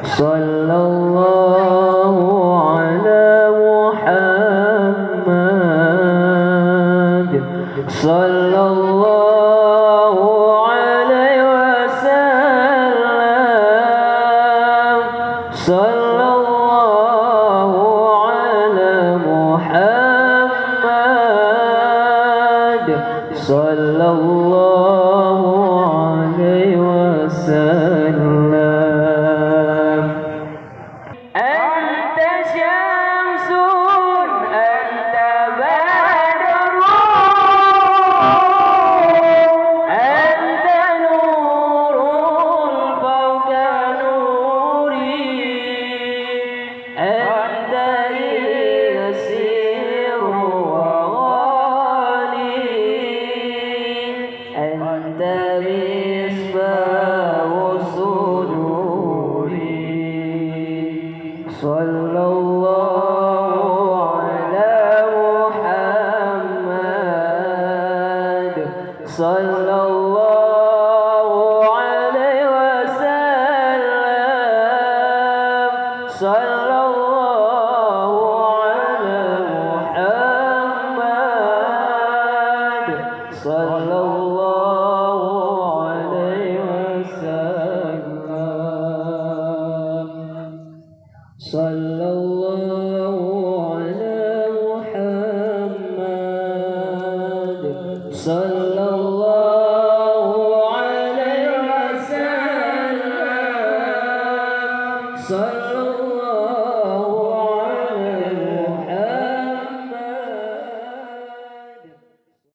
sallallahu ala Muhammad, sallallahu alaihi wasallam, sallallahu ala Muhammad, sallallahu alaihi wasallam. Anta syamsun, anta badrun, anta nurun fawqa nuri, anta yasiru wa ghali, anta misbahu suduri. Sallallahu ala Muhammad, sallallahu alaihi wasallam.